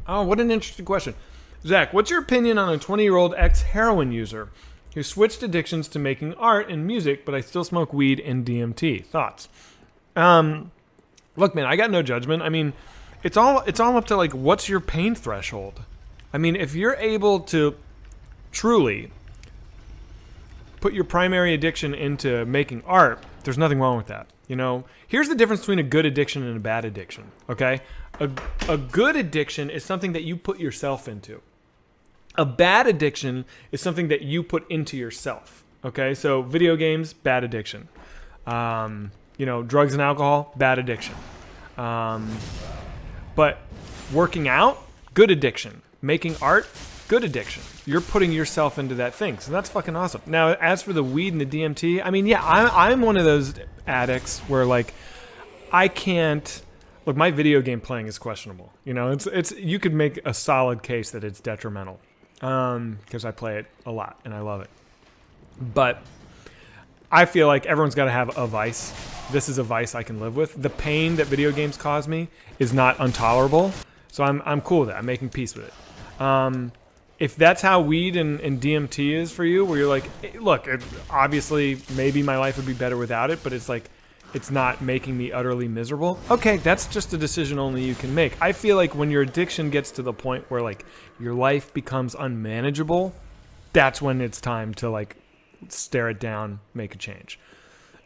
Oh, what an interesting question. Zach, what's your opinion on a 20-year-old ex-heroin user who switched addictions to making art and music, but I still smoke weed and DMT? Thoughts? Look, man, I got no judgment. I mean, it's all up to, like, what's your pain threshold? I mean, if you're able to truly put your primary addiction into making art, there's nothing wrong with that. You know, here's the difference between a good addiction and a bad addiction, okay? A good addiction is something that you put yourself into. A bad addiction is something that you put into yourself, okay? So video games, bad addiction. Drugs and alcohol, bad addiction. But working out, good addiction. Making art, good addiction. You're putting yourself into that thing. So that's fucking awesome. Now, as for the weed and the DMT, I mean, yeah, I'm one of those addicts where, like, I can't... Look, my video game playing is questionable. You know, it's you could make a solid case that it's detrimental because I play it a lot and I love it. But I feel like everyone's got to have a vice. This is a vice I can live with. The pain that video games cause me is not intolerable, so I'm cool with it. I'm making peace with it. If that's how weed and DMT is for you, where you're like, look, obviously maybe my life would be better without it, but it's like, it's not making me utterly miserable. Okay, that's just a decision only you can make. I feel like when your addiction gets to the point where, like, your life becomes unmanageable, that's when it's time to, like, stare it down, make a change.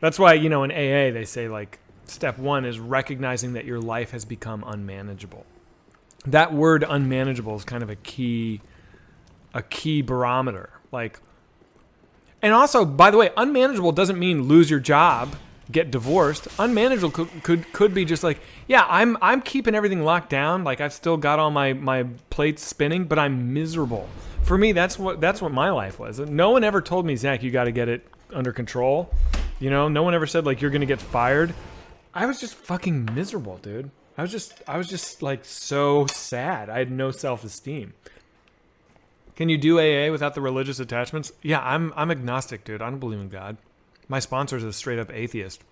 That's why, you know, in AA they say, like, step one is recognizing that your life has become unmanageable. That word unmanageable is kind of a key barometer. Like, and also, by the way, unmanageable doesn't mean lose your job, get divorced. Unmanageable could be just like, yeah, I'm keeping everything locked down. Like, I've still got all my plates spinning, but I'm miserable. For me, that's what my life was. No one ever told me, Zach, you got to get it under control. You know, no one ever said, like, you're going to get fired. I was just fucking miserable, dude. I was just like so sad. I had no self-esteem. Can you do AA without the religious attachments? Yeah, I'm agnostic, dude. I don't believe in God. My sponsor is a straight up atheist.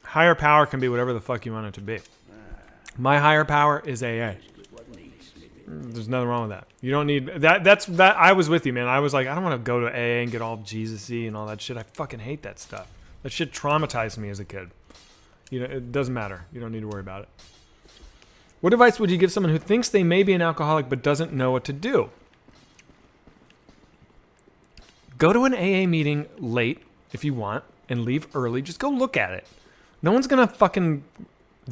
Higher power can be whatever the fuck you want it to be. My higher power is AA. There's nothing wrong with that. You don't need that. That's I was with you, man. I was like, I don't want to go to AA and get all Jesus-y and all that shit. I fucking hate that stuff. That shit traumatized me as a kid. You know, it doesn't matter. You don't need to worry about it. What advice would you give someone who thinks they may be an alcoholic but doesn't know what to do? Go to an AA meeting late if you want and leave early. Just go look at it. No one's going to fucking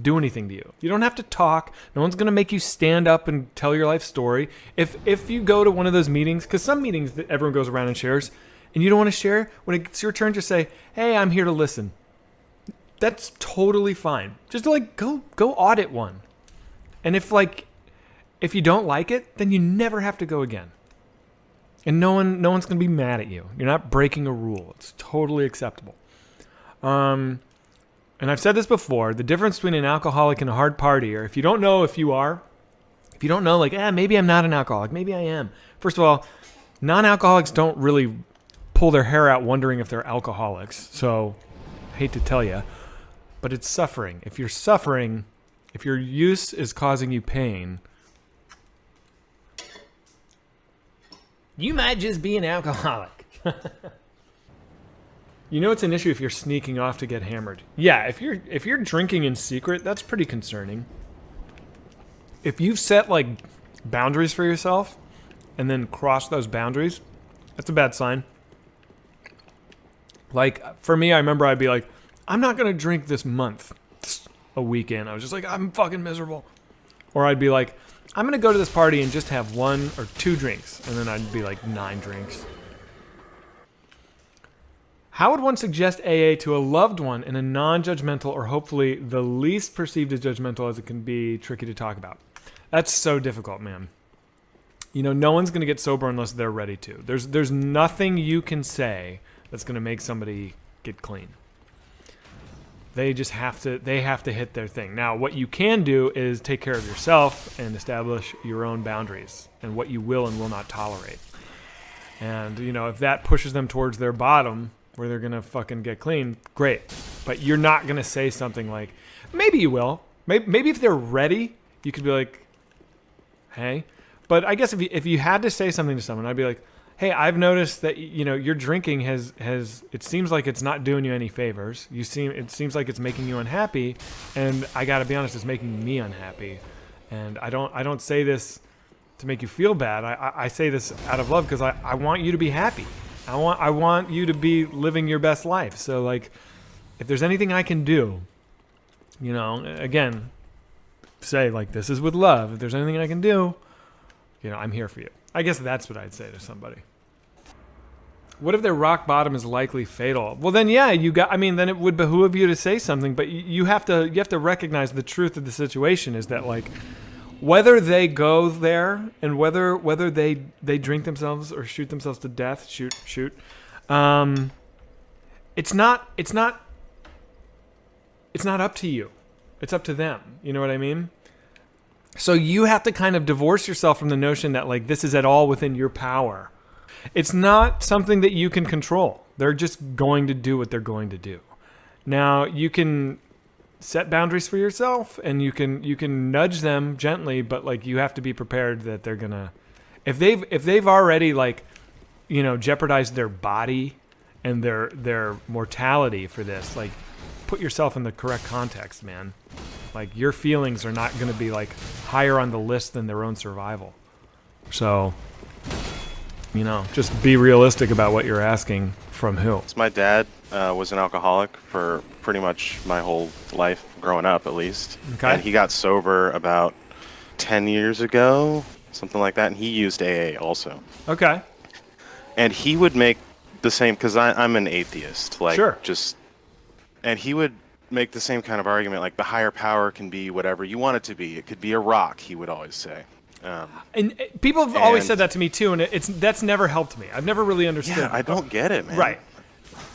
do anything to you. You don't have to talk. No one's going to make you stand up and tell your life story. If you go to one of those meetings, because some meetings that everyone goes around and shares, and you don't want to share, when it's your turn, just say, hey, I'm here to listen. That's totally fine. Just like go audit one. And if you don't like it, then you never have to go again. And no one's going to be mad at you. You're not breaking a rule. It's totally acceptable. And I've said this before, the difference between an alcoholic and a hard partier, if you don't know if you don't know, like, maybe I'm not an alcoholic, maybe I am. First of all, non-alcoholics don't really pull their hair out wondering if they're alcoholics. So, hate to tell you, but it's suffering. If you're suffering, if your use is causing you pain, you might just be an alcoholic. You know it's an issue if you're sneaking off to get hammered. Yeah, if you're drinking in secret, that's pretty concerning. If you've set like boundaries for yourself and then cross those boundaries, that's a bad sign. Like for me, I remember I'd be like, I'm not gonna drink this month. A weekend, I was just like, I'm fucking miserable. Or I'd be like, I'm gonna go to this party and just have 1 or 2 drinks, and then I'd be like 9 drinks. How would one suggest AA to a loved one in a non-judgmental or hopefully the least perceived as judgmental as it can be tricky to talk about? That's so difficult, man. You know, no one's going to get sober unless they're ready to. There's nothing you can say that's going to make somebody get clean. They just have to hit their thing. Now, what you can do is take care of yourself and establish your own boundaries and what you will and will not tolerate. And, you know, if that pushes them towards their bottom, where they're going to fucking get clean, great. But you're not going to say something like, maybe you will. Maybe if they're ready, you could be like, Hey, but I guess if you had to say something to someone, I'd be like, hey, I've noticed that, your drinking has it seems like it's not doing you any favors. It seems like it's making you unhappy, and I got to be honest, it's making me unhappy. And I don't say this to make you feel bad. I say this out of love because I want you to be happy. I want you to be living your best life. So like, if there's anything I can do, again, say like, this is with love. If there's anything I can do, I'm here for you. I guess that's what I'd say to somebody. What if their rock bottom is likely fatal? Well, then, yeah, then it would behoove you to say something, but you have to recognize the truth of the situation is that, like, whether they go there and whether they drink themselves or shoot themselves to death, shoot, it's not up to you. It's up to them. You know what I mean? So you have to kind of divorce yourself from the notion that, like, this is at all within your power. It's not something that you can control. They're just going to do what they're going to do. Now, you can set boundaries for yourself and you can nudge them gently, but like, you have to be prepared that they're going to, if they've already, like, jeopardized their body and their mortality for this, like, put yourself in the correct context, man. Like, your feelings are not going to be like higher on the list than their own survival. So, just be realistic about what you're asking from who. So my dad was an alcoholic for pretty much my whole life, growing up at least. Okay. And he got sober about 10 years ago, something like that. And he used AA also. Okay. And he would make the same, because I'm an atheist. Like, sure. And he would make the same kind of argument, like the higher power can be whatever you want it to be. It could be a rock, he would always say. And people have always said that to me too, and that's never helped me. I've never really understood. Yeah, I don't get it, man. Right.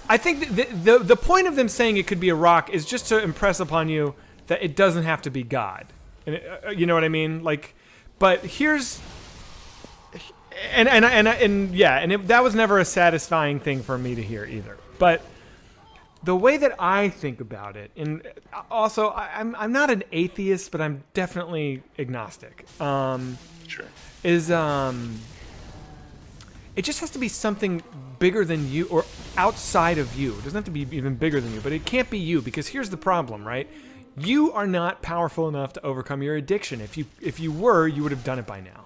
I think the point of them saying it could be a rock is just to impress upon you that it doesn't have to be God. And you know what I mean? Like, but here's that was never a satisfying thing for me to hear either. But the way that I think about it, and also I'm not an atheist, but I'm definitely agnostic. Sure. It just has to be something bigger than you or outside of you. It doesn't have to be even bigger than you, but it can't be you, because here's the problem, right? You are not powerful enough to overcome your addiction. If you were, you would have done it by now.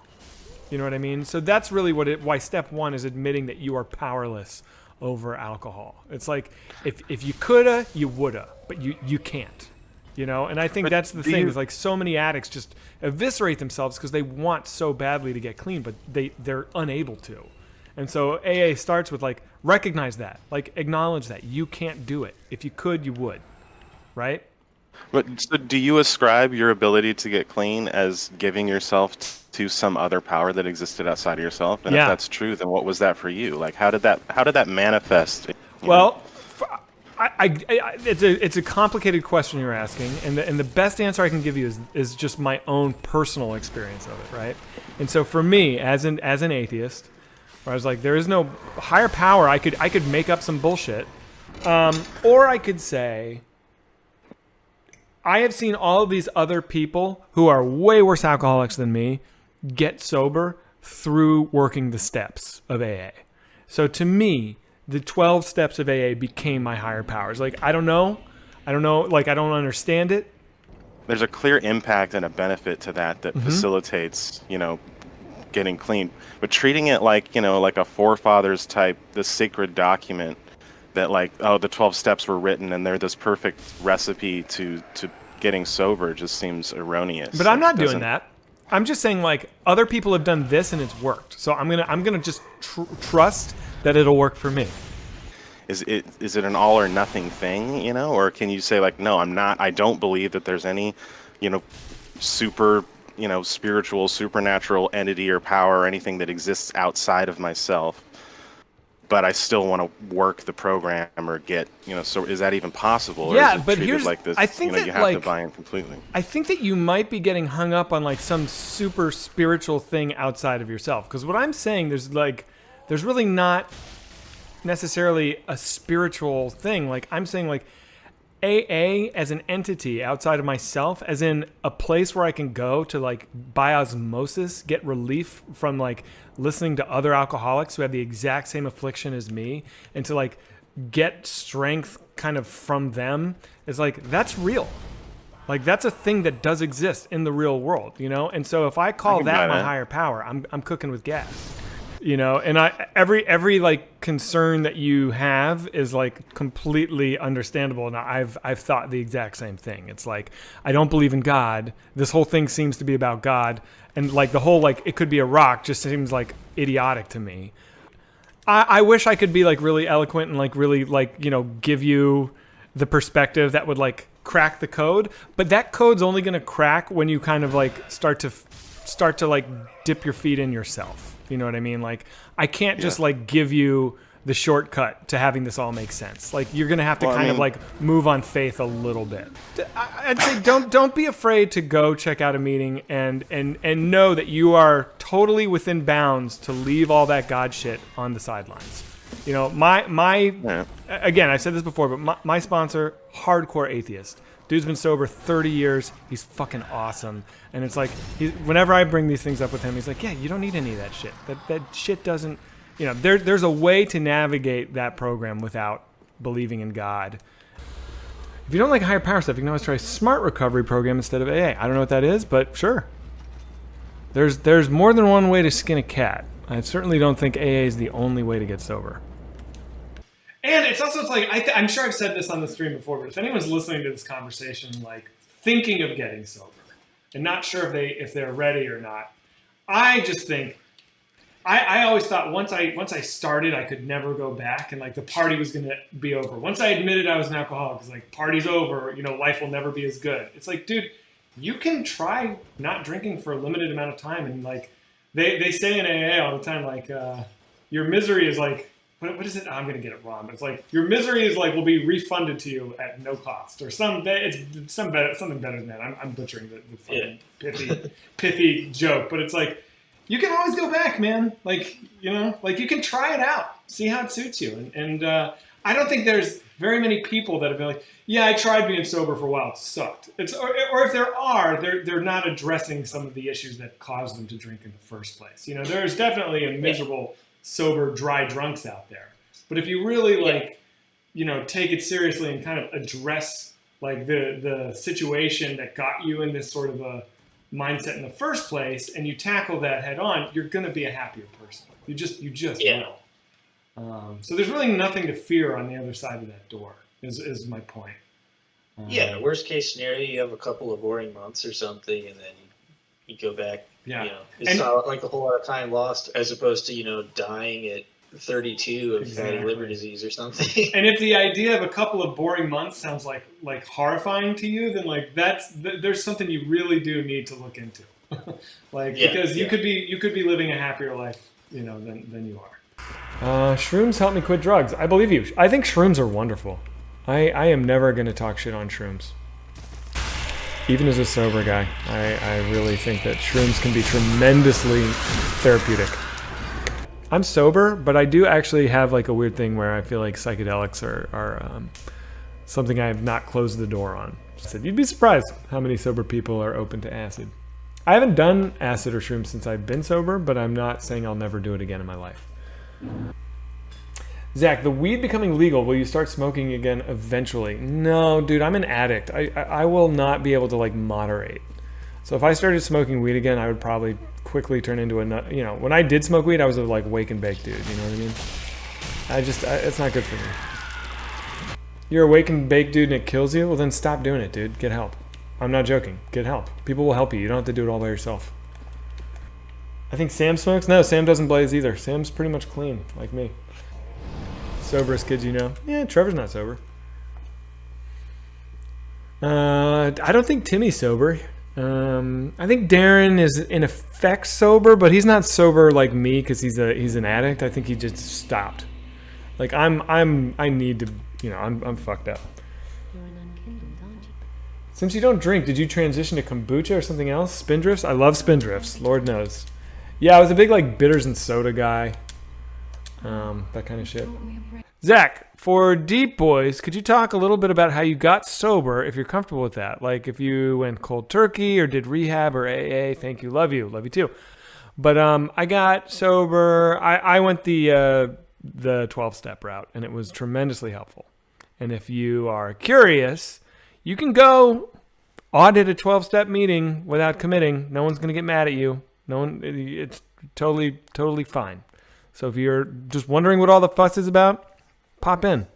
You know what I mean? So that's really why step one is admitting that you are powerless over alcohol. It's like, if you coulda, you woulda, but you can't. And I think that's the thing, is like, so many addicts just eviscerate themselves because they want so badly to get clean, but they're unable to. And so AA starts with, like, recognize that, like, acknowledge that you can't do it. If you could, you would, right? But so do you ascribe your ability to get clean as giving yourself to some other power that existed outside of yourself? And if that's true, then what was that for you? Like, how did that manifest? Well, it's a complicated question you're asking, and the best answer I can give you is just my own personal experience of it, right? And so for me, as an atheist, where I was like, there is no higher power. I could make up some bullshit, or I could say, I have seen all of these other people who are way worse alcoholics than me get sober through working the steps of AA. So to me, the 12 steps of AA became my higher powers. Like, I don't know, like, I don't understand it. There's a clear impact and a benefit to that facilitates, getting clean. But treating it like, like a forefathers type, this sacred document that, like, oh, the 12 steps were written and they're this perfect recipe to getting sober, just seems erroneous. But I'm not doing that. I'm just saying, like, other people have done this and it's worked. So I'm gonna just trust that it'll work for me. Is it an all or nothing thing, or can you say, like, no, I don't believe that there's any, super, spiritual, supernatural entity or power or anything that exists outside of myself, but I still want to work the program or get, so is that even possible? Or Yeah, is it but treated here's, like this, I think that, you have to buy in completely? I think that you might be getting hung up on, like, some super spiritual thing outside of yourself. Because what I'm saying, there's really not necessarily a spiritual thing. Like, I'm saying, like, AA as an entity outside of myself, as in a place where I can go to like by osmosis get relief from like listening to other alcoholics who have the exact same affliction as me, and to like get strength kind of from them, is like, that's real. Like, that's a thing that does exist in the real world, you know? And so if I call that my higher power, I'm cooking with gas, you know? And every like concern that you have is like completely understandable. And I've thought the exact same thing. It's like, I don't believe in God. This whole thing seems to be about God. And like the whole, like, it could be a rock just seems like idiotic to me. I wish I could be like really eloquent and like really like, you know, give you the perspective that would like crack the code, but that code's only going to crack when you kind of like start to like dip your feet in yourself. You know what I mean? Like, I can't just like give you the shortcut to having this all make sense. Like, you're going to have to of like move on faith a little bit. I'd say don't be afraid to go check out a meeting and know that you are totally within bounds to leave all that God shit on the sidelines. You know, again, I've said this before, but my sponsor, hardcore atheist. Dude's been sober 30 years. He's fucking awesome. And it's like, whenever I bring these things up with him, he's like, yeah, you don't need any of that shit. That shit doesn't, you know, there's a way to navigate that program without believing in God. If you don't like higher power stuff, you can always try a smart recovery program instead of AA. I don't know what that is, but sure. There's more than one way to skin a cat. I certainly don't think AA is the only way to get sober. And it's like, I'm sure I've said this on the stream before, but if anyone's listening to this conversation, like thinking of getting sober and not sure if they're ready or not, I just think, I always thought once I started, I could never go back, and like the party was going to be over. Once I admitted I was an alcoholic, it's like, party's over, you know, life will never be as good. It's like, dude, you can try not drinking for a limited amount of time, and like, They say in AA all the time, like, your misery is like, what is it? I'm going to get it wrong, but it's like, your misery is like, will be refunded to you at no cost, or something better than that. I'm butchering the fucking pithy joke, but it's like, you can always go back, man. Like, you know, like you can try it out, see how it suits you. And I don't think there's very many people that have been like, yeah, I tried being sober for a while, it sucked. Or if there are, they're not addressing some of the issues that caused them to drink in the first place. You know, there's definitely a miserable, sober, dry drunks out there. But if you really like, you know, take it seriously and kind of address like the situation that got you in this sort of a mindset in the first place, and you tackle that head on, you're going to be a happier person. You just will. So there's really nothing to fear on the other side of that door, is my point. Worst case scenario, you have a couple of boring months or something, and then you go back. Yeah. You know, it's not like a whole lot of time lost, as opposed to, you know, dying at 32 of fatty liver disease or something. And if the idea of a couple of boring months sounds like horrifying to you, then like there's something you really do need to look into. Because you could be living a happier life, you know, than you are. Shrooms help me quit drugs. I believe you. I think shrooms are wonderful. I am never going to talk shit on shrooms. Even as a sober guy, I really think that shrooms can be tremendously therapeutic. I'm sober, but I do actually have like a weird thing where I feel like psychedelics are something I have not closed the door on. So you'd be surprised how many sober people are open to acid. I haven't done acid or shrooms since I've been sober, but I'm not saying I'll never do it again in my life. Zach, the weed becoming legal, will you start smoking again eventually? No, dude, I'm an addict. I will not be able to like moderate. So if I started smoking weed again, I would probably quickly turn into you know, when I did smoke weed, I was a like wake and bake dude, you know what I mean? It's not good for me. You're a wake and bake dude and it kills you? Well, then stop doing it, dude. Get help. I'm not joking. Get help. People will help you. You don't have to do it all by yourself. I think Sam smokes? No, Sam doesn't blaze either. Sam's pretty much clean, like me. Soberest kids you know? Yeah, Trevor's not sober. I don't think Timmy's sober. I think Darren is in effect sober, but he's not sober like me because he's an addict. I think he just stopped. Like I need to, you know, I'm fucked up. You're an unkindled, aren't you? Since you don't drink, did you transition to kombucha or something else? Spindrifts? I love Spindrifts. Lord knows. Yeah, I was a big like bitters and soda guy. that kind of shit. Zach, for Deep Boys, could you talk a little bit about how you got sober, if you're comfortable with that? Like if you went cold turkey or did rehab or AA. Thank you, love you too. But I got sober. I went the 12-step route, and it was tremendously helpful. And if you are curious, you can go audit a 12-step meeting without committing. No one's going to get mad at you. No one. It's totally fine. So if you're just wondering what all the fuss is about, pop in.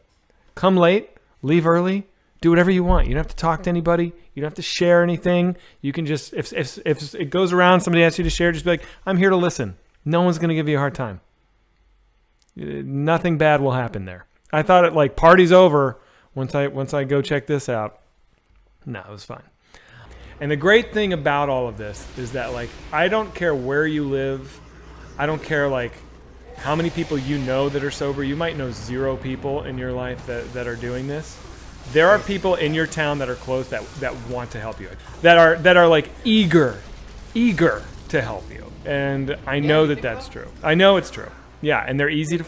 Come late, leave early, do whatever you want. You don't have to talk to anybody. You don't have to share anything. You can just, if it goes around, somebody asks you to share, just be like, I'm here to listen. No one's going to give you a hard time. Nothing bad will happen there. I thought it like party's over once I go check this out. No, it was fine. And the great thing about all of this is that like I don't care where you live. I don't care like how many people you know that are sober. You might know 0 people in your life that are doing this. There are people in your town that are close that want to help you. That are like eager to help you. And I know that's true. I know it's true. Yeah, and they're easy to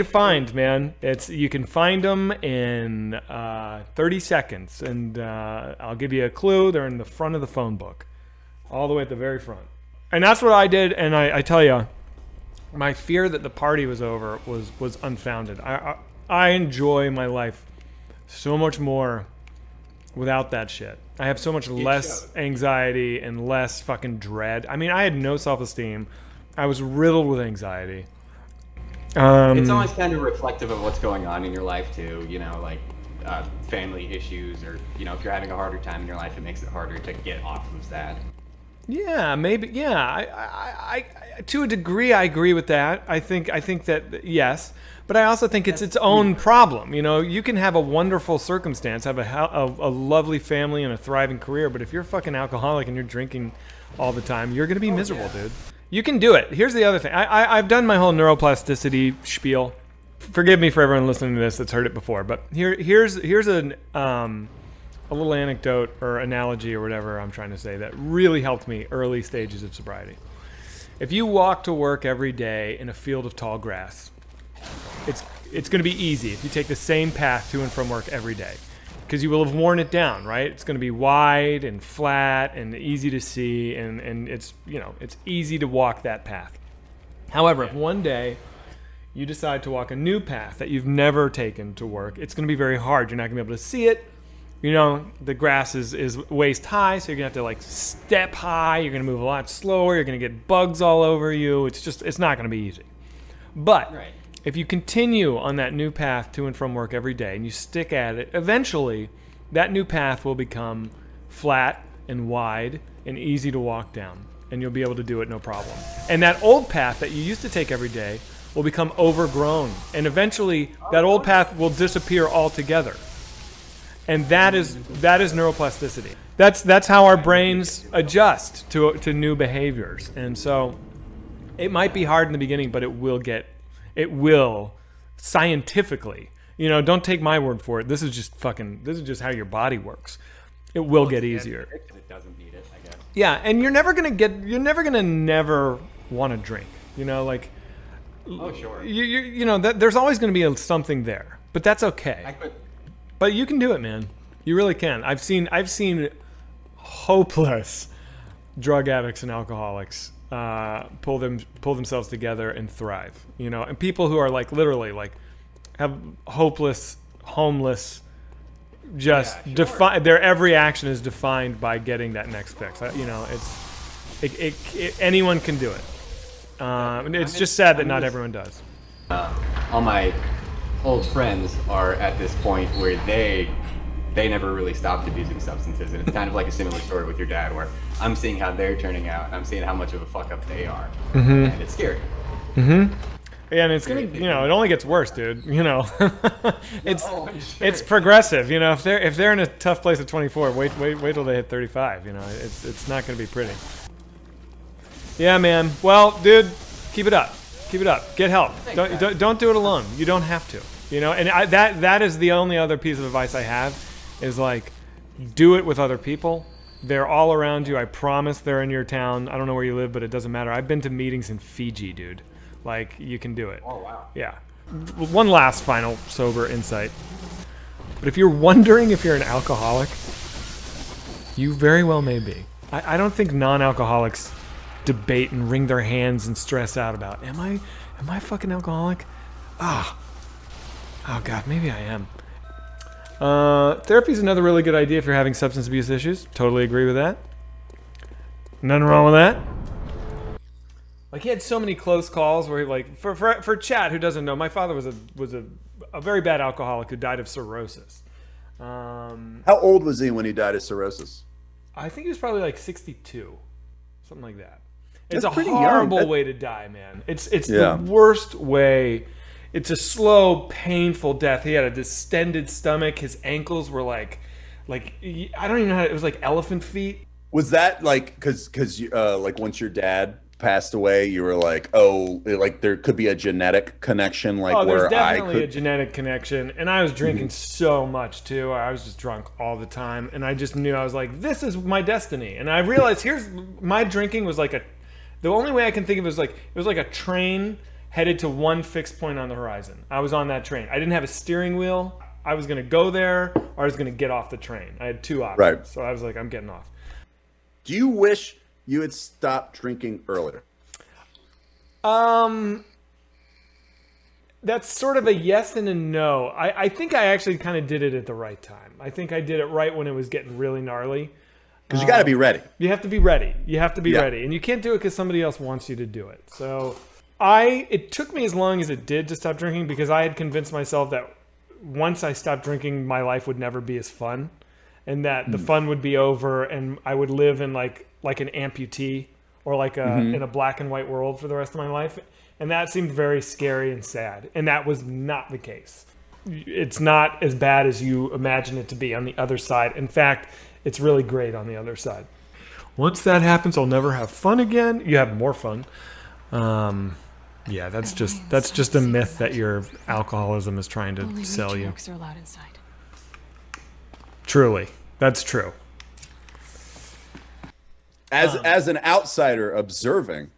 find, man. You can find them in 30 seconds, and I'll give you a clue. They're in the front of the phone book, all the way at the very front. And that's what I did. And I tell you, my fear that the party was over was unfounded. I enjoy my life so much more without that shit. I have so much less anxiety and less fucking dread. I mean, I had no self-esteem. I was riddled with anxiety. It's always kind of reflective of what's going on in your life too, you know, like family issues, or you know, if you're having a harder time in your life, it makes it harder to get off of that. Yeah, maybe. Yeah, I to a degree, I agree with that. I think that yes, but I also think it's its own problem. You know, you can have a wonderful circumstance, have a lovely family and a thriving career, but if you're a fucking alcoholic and you're drinking all the time, you're gonna be miserable, dude. You can do it. Here's the other thing. I've done my whole neuroplasticity spiel. Forgive me for everyone listening to this that's heard it before, but here's a little anecdote or analogy or whatever I'm trying to say that really helped me early stages of sobriety. If you walk to work every day in a field of tall grass, it's going to be easy if you take the same path to and from work every day, because you will have worn it down, right? It's going to be wide and flat and easy to see, and it's, you know, it's easy to walk that path. However, if one day you decide to walk a new path that you've never taken to work, it's going to be very hard. You're not going to be able to see it. You know, the grass is waist high, so you're going to have to like step high. You're going to move a lot slower. You're going to get bugs all over you. It's not going to be easy. But if you continue on that new path to and from work every day and you stick at it, eventually that new path will become flat and wide and easy to walk down, and you'll be able to do it no problem. And that old path that you used to take every day will become overgrown, and eventually that old path will disappear altogether. And that is neuroplasticity. That's how our brains adjust to new behaviors. And so it might be hard in the beginning, but it will scientifically, you know, don't take my word for it. This is just how your body works. It will get easier. It doesn't need it, I guess. Yeah, and you're never gonna never want to drink. You know, like, oh sure. You know that there's always gonna be something there, but that's okay. But you can do it, man. You really can. I've seen hopeless drug addicts and alcoholics pull themselves together and thrive. You know, and people who are like literally like have hopeless, homeless, just their every action is defined by getting that next fix. You know, anyone can do it. It's just sad that not everyone does. All my old friends are at this point where they never really stopped abusing substances, and it's kind of like a similar story with your dad, where I'm seeing how they're turning out, and I'm seeing how much of a fuck up they are, and it's scary. Mm-hmm. Yeah, and it's gonna, you know, it only gets worse, dude. You know, it's progressive. You know, if they're in a tough place at 24, wait till they hit 35. You know, it's not gonna be pretty. Yeah, man. Well, dude, keep it up. Keep it up. Get help. Don't do it alone. You don't have to. You know, and that is the only other piece of advice I have, is like, do it with other people. They're all around you. I promise they're in your town. I don't know where you live, but it doesn't matter. I've been to meetings in Fiji, dude, Like, you can do it. Oh, wow. Yeah. One last final sober insight. But if you're wondering if you're an alcoholic, you very well may be. I don't think non-alcoholics debate and wring their hands and stress out about, am I fucking alcoholic? Oh God, maybe I am. Therapy is another really good idea if you're having substance abuse issues. Totally agree with that. Nothing wrong with that. Like, he had so many close calls where, like, for Chad, who doesn't know, my father was a very bad alcoholic who died of cirrhosis. How old was he when he died of cirrhosis? I think he was probably like 62, something like that. That's It's a pretty horrible young. way to die, man. It's Yeah. the worst way. It's a slow, painful death. He had a distended stomach. His ankles were like I don't even know how. It was like elephant feet. Was that like because like once your dad passed away, you were like, oh, like there could be a genetic connection, like Oh, there's where I definitely a could. genetic connection. And I was drinking so much too. I was just drunk all the time. And I just knew, I was like, this is my destiny. And I realized my drinking was like the only way I can think of it was like, it was like a train headed to one fixed point on the horizon. I was on that train. I didn't have a steering wheel. I was going to go there or I was going to get off the train. I had two options. Right. So I was like, I'm getting off. Do you wish you had stopped drinking earlier? That's sort of a yes and a no. I think I actually kind of did it at the right time. I think I did it right when it was getting really gnarly. Because you got to be ready. You have to be ready. You have to be Yeah. ready. And you can't do it because somebody else wants you to do it. So it took me as long as it did to stop drinking because I had convinced myself that once I stopped drinking, my life would never be as fun. And that the fun would be over and I would live in like an amputee or like in a black and white world for the rest of my life. And that seemed very scary and sad. And that was not the case. It's not as bad as you imagine it to be on the other side. In fact, it's really great on the other side. Once that happens, I'll never have fun again. You have more fun. Yeah, that's just a myth that your alcoholism is trying to Only sell you. matriarchs are allowed inside. Truly, that's true. As an outsider observing,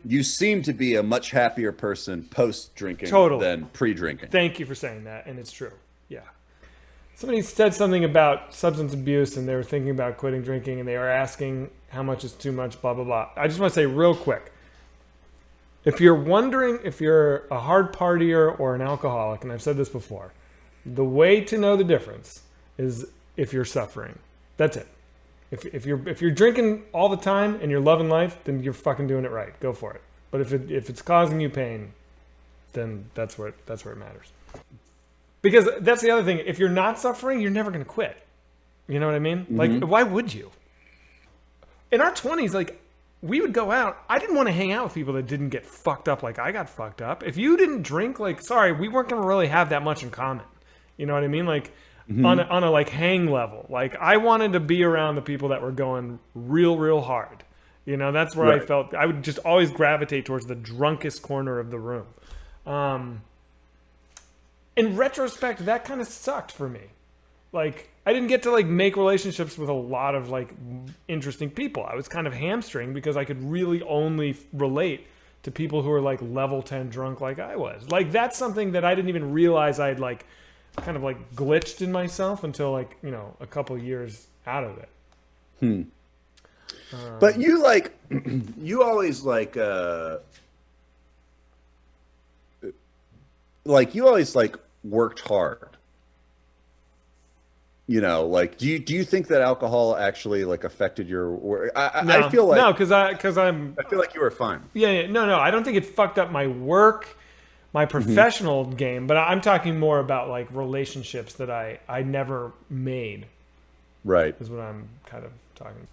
you seem to be a much happier person post drinking Totally. than pre drinking. Thank you for saying that, and it's true. Yeah. Somebody said something about substance abuse, and they were thinking about quitting drinking, and they were asking how much is too much, blah, blah, blah. I just want to say real quick, if you're wondering if you're a hard partier or an alcoholic, and I've said this before, the way to know the difference is if you're suffering. That's it. If you're drinking all the time and you're loving life, then you're fucking doing it right. Go for it. But if it's causing you pain, then that's where it matters. Because that's the other thing. If you're not suffering, you're never going to quit. You know what I mean? Like, why would you? In our 20s, like, we would go out. I didn't want to hang out with people that didn't get fucked up like I got fucked up. If you didn't drink, like, sorry, we weren't going to really have that much in common. You know what I mean? Like, on a like hang level. Like, I wanted to be around the people that were going real hard. You know, that's where I felt I would just always gravitate towards the drunkest corner of the room. In retrospect, that kind of sucked for me. Like, I didn't get to like make relationships with a lot of like interesting people. I was kind of hamstring because I could really only relate to people who are like level 10 drunk like I was. Like, that's something that I didn't even realize I had like kind of like glitched in myself until like, you know, a couple years out of it. But you like, you always like you always like worked hard. You know, like, do you think that alcohol actually like affected your work? I feel like no, because I'm I feel like you were fine. yeah, no, I don't think it fucked up my work, my professional game, but I'm talking more about like relationships that I never made. Right. Is what I'm kind of talking.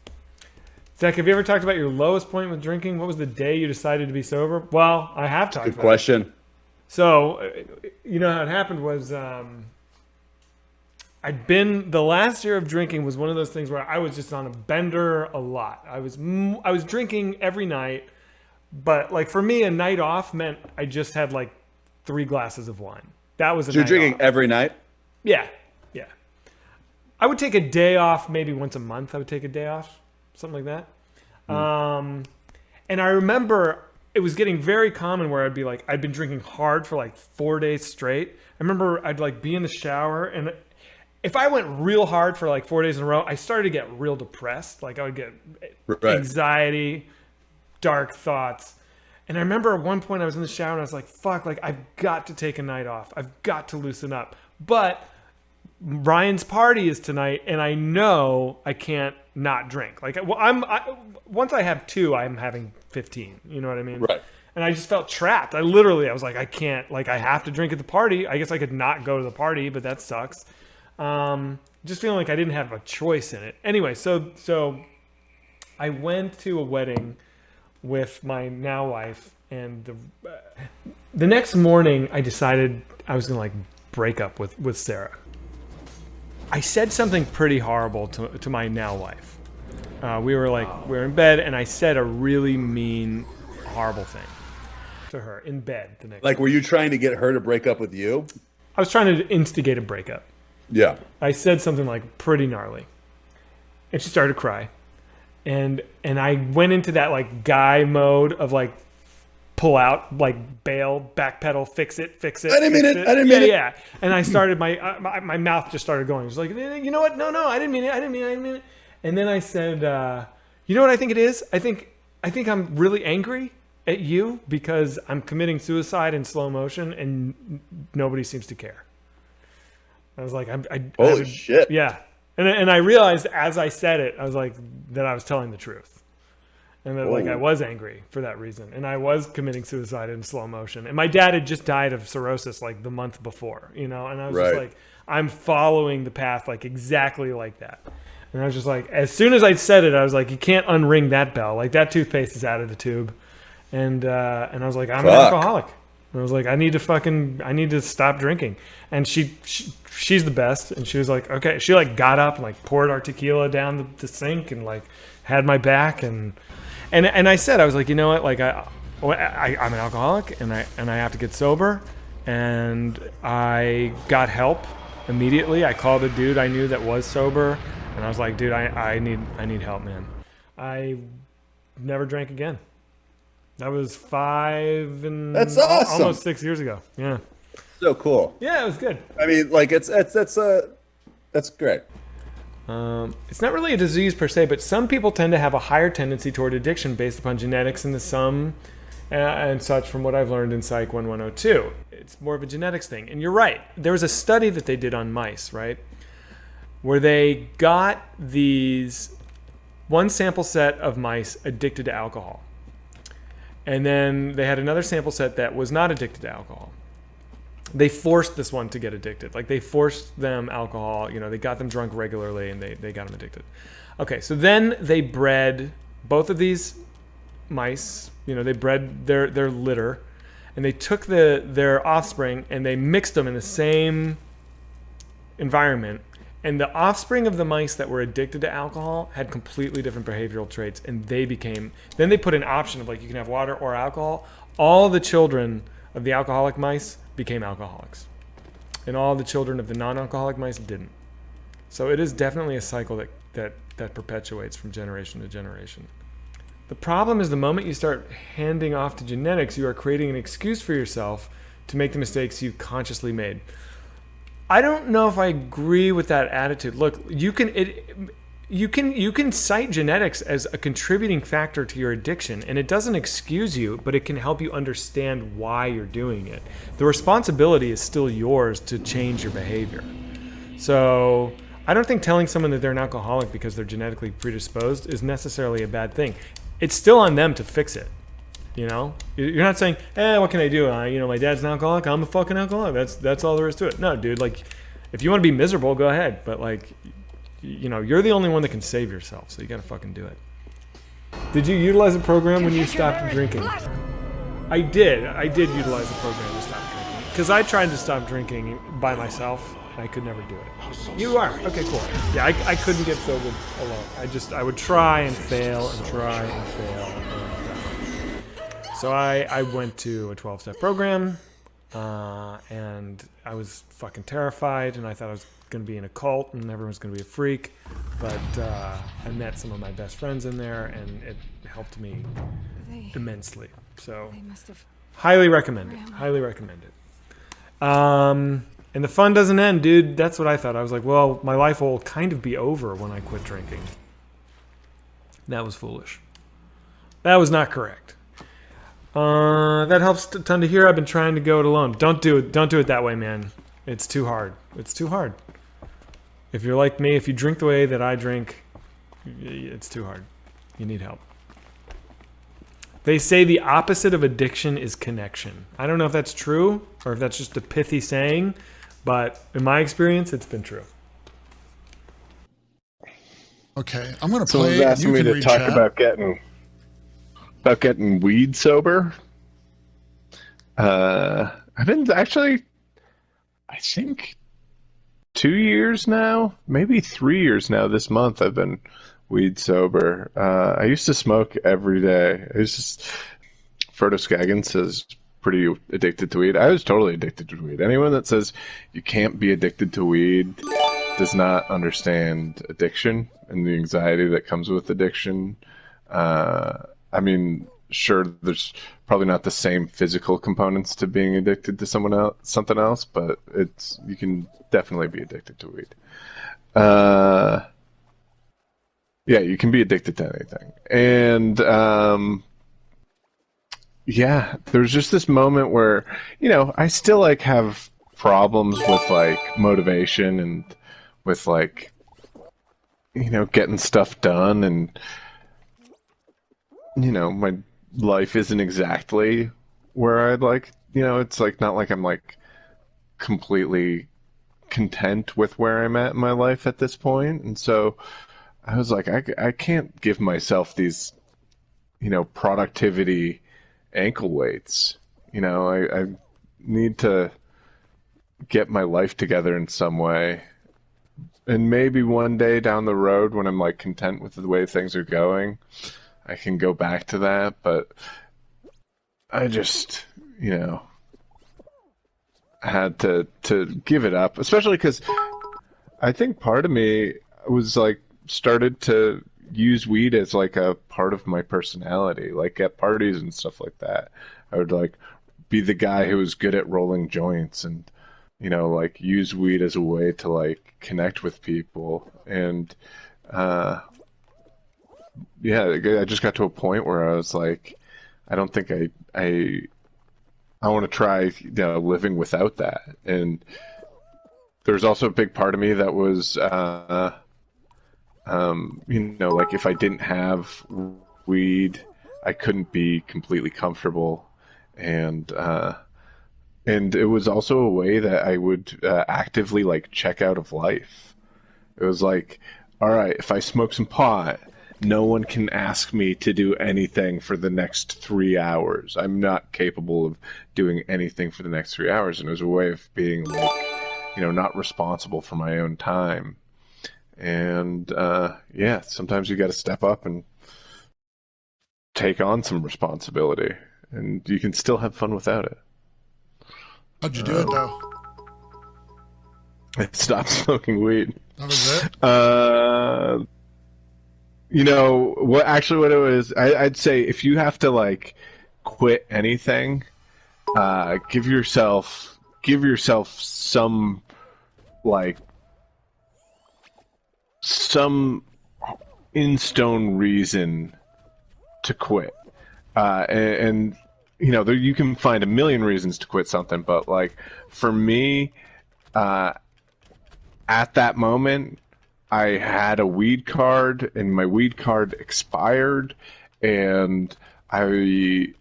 Zach, have you ever talked about your lowest point with drinking? What was the day you decided to be sober? Well, I have talked Good about question. it. So, you know how it happened was the last year of drinking was one of those things where I was just on a bender a lot. I was drinking every night, but like for me, a night off meant I just had like 3 glasses of wine. That was a So you're night drinking off. every night? Yeah. I would take a day off maybe once a month. I would take a day off, something like that. And I remember it was getting very common where I'd be like, I'd been drinking hard for like 4 days straight. I remember I'd like be in the shower, and if I went real hard for like 4 days in a row, I started to get real depressed. Like I would get anxiety, dark thoughts. And I remember at one point I was in the shower and I was like, fuck, like I've got to take a night off. I've got to loosen up. But Ryan's party is tonight, and I know I can't not drink. Like, well, once I have 2, I'm having 15. You know what I mean? Right. And I just felt trapped. I was like, I can't. Like, I have to drink at the party. I guess I could not go to the party, but that sucks. Just feeling like I didn't have a choice in it. Anyway, so I went to a wedding with my now wife, and the next morning I decided I was gonna like break up with Sarah. I said something pretty horrible to my now wife. We were in bed, and I said a really mean, horrible thing to her in bed the next Like, were you trying to get her to break up with you? I was trying to instigate a breakup. Yeah. I said something like pretty gnarly, and she started to cry, and I went into that like guy mode of like pull out, like bail, backpedal, fix it. I didn't mean it. Yeah. And I started my mouth just started going. It was like, you know what? No, I didn't mean it. And then I said, you know what I think it is? I think I'm really angry at you because I'm committing suicide in slow motion and nobody seems to care. I was like, holy shit. Yeah. And I realized as I said it, I was like, that I was telling the truth. And that, like, I was angry for that reason. And I was committing suicide in slow motion. And my dad had just died of cirrhosis like the month before, you know? And I was just like, I'm following the path like exactly like that. And I was just like, as soon as I said it, I was like, you can't unring that bell. Like, that toothpaste is out of the tube. And I was like, I'm an alcoholic. And I was like, I need to stop drinking. And she's the best. And she was like, okay. She like got up and like poured our tequila down the sink and like had my back. And I said, I was like, you know what? Like I'm an alcoholic and I have to get sober. And I got help immediately. I called a dude I knew that was sober. And I was like, dude, I need help, man. I never drank again. That was 5 and that's awesome. Almost 6 years ago. Yeah. So cool. Yeah, it was good. I mean, like that's great. It's not really a disease per se, but some people tend to have a higher tendency toward addiction based upon genetics and and such from what I've learned in Psych 1102. It's more of a genetics thing. And you're right. There was a study that they did on mice, right? Where they got one sample set of mice addicted to alcohol. And then they had another sample set that was not addicted to alcohol. They forced this one to get addicted. Like they forced them alcohol, you know, they got them drunk regularly and they got them addicted. Okay, so then they bred both of these mice, you know, they bred their litter, and they took their offspring and they mixed them in the same environment. And the offspring of the mice that were addicted to alcohol had completely different behavioral traits, and then they put an option of like you can have water or alcohol. All the children of the alcoholic mice became alcoholics, and all the children of the non-alcoholic mice didn't. So it is definitely a cycle that perpetuates from generation to generation. The problem is the moment you start handing off to genetics, you are creating an excuse for yourself to make the mistakes you consciously made. I don't know if I agree with that attitude. Look, you can cite genetics as a contributing factor to your addiction, and it doesn't excuse you, but it can help you understand why you're doing it. The responsibility is still yours to change your behavior. So I don't think telling someone that they're an alcoholic because they're genetically predisposed is necessarily a bad thing. It's still on them to fix it. You know, you're not saying, what can I do? You know, my dad's an alcoholic. I'm a fucking alcoholic. That's all there is to it. No, dude, like, if you want to be miserable, go ahead. But, like, you know, you're the only one that can save yourself. So you got to fucking do it. Did you utilize a program when you stopped drinking? I did. I did utilize a program to stop drinking. Because I tried to stop drinking by myself. I could never do it. You are? Okay, cool. Yeah, I couldn't get sober alone. I would try and fail and try and fail. So I went to a 12-step program, and I was fucking terrified, and I thought I was going to be in a cult and everyone's going to be a freak. But I met some of my best friends in there, and it helped me immensely. So highly recommend it. Highly recommend it. And the fun doesn't end, dude. That's what I thought. I was like, well, my life will kind of be over when I quit drinking. That was foolish. That was not correct. That helps a ton to hear. I've been trying to go it alone. Don't do it. Don't do it that way, man. It's too hard. It's too hard. If you're like me, if you drink the way that I drink, it's too hard. You need help. They say the opposite of addiction is connection. I don't know if that's true or if that's just a pithy saying, but in my experience, it's been true. Okay, I'm going to Someone's play. asking me to talk about getting weed sober. I've been actually, I think, 2 years now, maybe 3 years now. This month I've been weed sober. I used to smoke every day. It was just, Frodo Skaggins says pretty addicted to weed. I was totally addicted to weed. Anyone that says you can't be addicted to weed does not understand addiction and the anxiety that comes with addiction. I mean, sure, there's probably not the same physical components to being addicted to something else, but you can definitely be addicted to weed. Yeah, you can be addicted to anything. And yeah, there's just this moment where, I still have problems with motivation and with getting stuff done, and my life isn't exactly where I'd like. It's not like I'm completely content with where I'm at in my life at this point. And so I was like, I can't give myself these productivity ankle weights. I need to get my life together in some way. And maybe one day down the road, when I'm content with the way things are going, I can go back to that. But I just, had to give it up, especially because I think part of me was started to use weed as a part of my personality, at parties and stuff like that. I would be the guy who was good at rolling joints and use weed as a way to connect with people. And yeah, I just got to a point where I was I don't think I want to try living without that. And there's also a big part of me that was if I didn't have weed, I couldn't be completely comfortable. And it was also a way that I would actively check out of life. It was all right, if I smoke some pot, no one can ask me to do anything for the next 3 hours. I'm not capable of doing anything for the next 3 hours. And it was a way of being not responsible for my own time. And yeah, sometimes you got to step up and take on some responsibility, and you can still have fun without it. How'd you do it, though? I stopped smoking weed. That was it? What it was, I'd say if you have to quit anything, give yourself some in stone reason to quit. And you can find a million reasons to quit something, but for me, at that moment, I had a weed card, and my weed card expired, and weed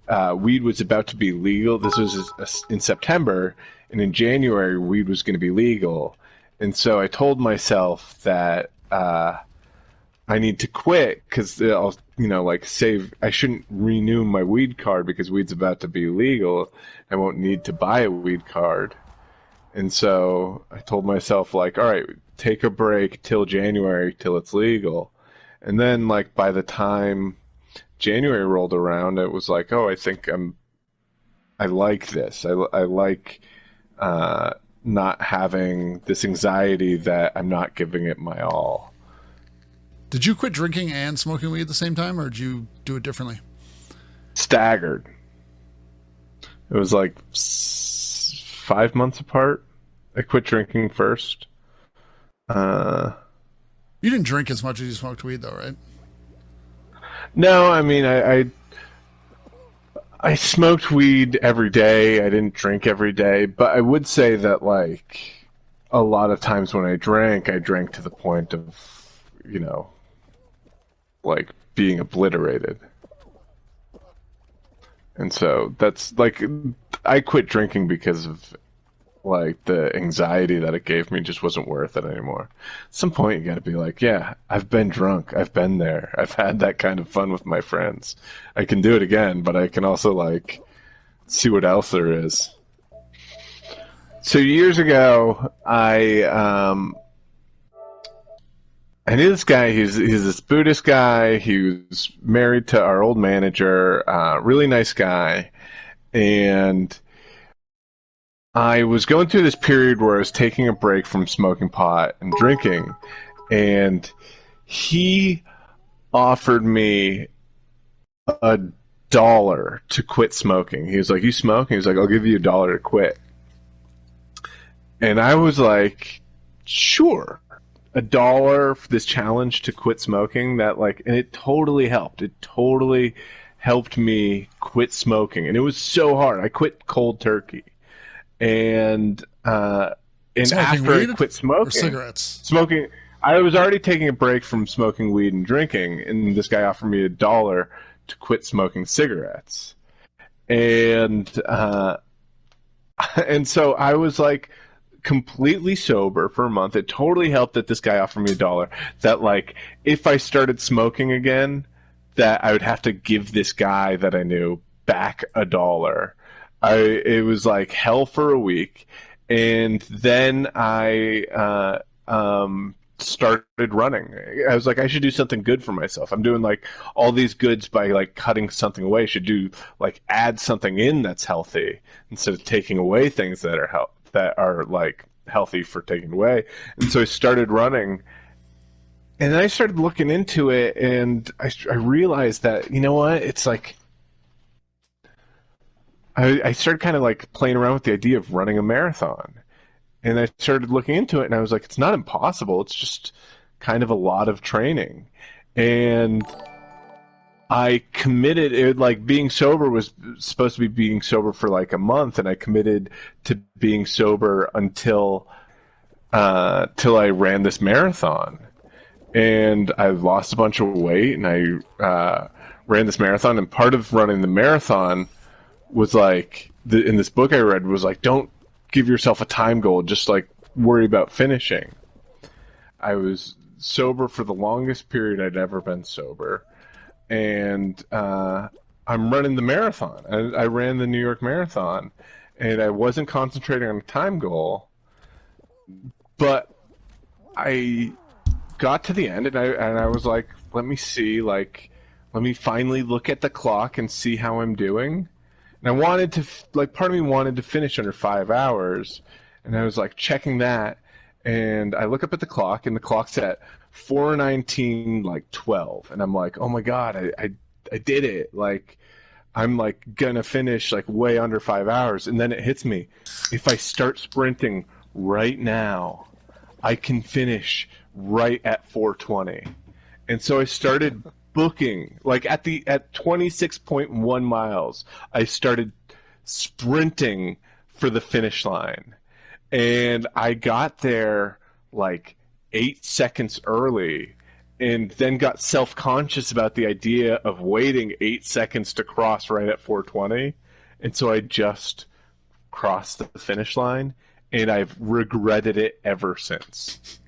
was about to be legal. This was in September, and in January, weed was going to be legal. And so I told myself that I need to quit because I'll, save. I shouldn't renew my weed card because weed's about to be legal. I won't need to buy a weed card. And so I told myself, all right, take a break till January, till it's legal. And then, by the time January rolled around, it was I think I like this. I like not having this anxiety that I'm not giving it my all. Did you quit drinking and smoking weed at the same time, or did you do it differently? Staggered. It was like 5 months apart. I quit drinking first. You didn't drink as much as you smoked weed, though, right? No, I mean, I smoked weed every day. I didn't drink every day, but I would say that, like, a lot of times when I drank to the point of, you know, like being obliterated. And so that's like, I quit drinking because of like the anxiety that it gave me just wasn't worth it anymore. At some point, you got to be like, yeah, I've been drunk. I've been there. I've had that kind of fun with my friends. I can do it again, but I can also like see what else there is. So years ago, I knew this guy. He's this Buddhist guy. He was married to our old manager. Really nice guy, and I was going through this period where I was taking a break from smoking pot and drinking, and he offered me $1 to quit smoking. He was like, "You smoke?" He was like, "I'll give you $1 to quit." And I was like, "Sure." $1 for this challenge to quit smoking, that like, and it totally helped. It totally helped me quit smoking, and it was so hard. I quit cold turkey. And Smoking after weed I quit smoking, or cigarettes? smoking, I was already taking a break from smoking weed and drinking, and this guy offered me $1 to quit smoking cigarettes, and and so I was like completely sober for a month. It totally helped that this guy offered me $1. That like if I started smoking again, that I would have to give this guy that I knew back $1. It was like hell for a week, and then I started running. I was like, I should do something good for myself. I'm doing like all these goods by like cutting something away. I should do like add something in that's healthy instead of taking away things that are like healthy for taking away. And so I started running, and then I started looking into it, and I realized that, you know what, it's like I started kind of like playing around with the idea of running a marathon, and I started looking into it, and I was like, it's not impossible. It's just kind of a lot of training. And I committed it, like being sober was supposed to be being sober for like a month, and I committed to being sober until till I ran this marathon. And I lost a bunch of weight, and I ran this marathon, and part of running the marathon was like, in this book I read was like, don't give yourself a time goal, just like worry about finishing. I was sober for the longest period I'd ever been sober, and I'm running the marathon. I ran the New York Marathon, and I wasn't concentrating on a time goal, but I got to the end, and I was like, let me finally look at the clock and see how I'm doing. And I wanted to, like, part of me wanted to finish under 5 hours, and I was like checking that, and I look up at the clock, and the clock's at 4:19, like 12, and I'm like, oh my god, I did it! Like, I'm like gonna finish like way under 5 hours, and then it hits me: if I start sprinting right now, I can finish right at 4:20, and so I started booking, like at 26.1 miles, I started sprinting for the finish line, and I got there like 8 seconds early, and then got self-conscious about the idea of waiting 8 seconds to cross right at 4:20, and so I just crossed the finish line, and I've regretted it ever since.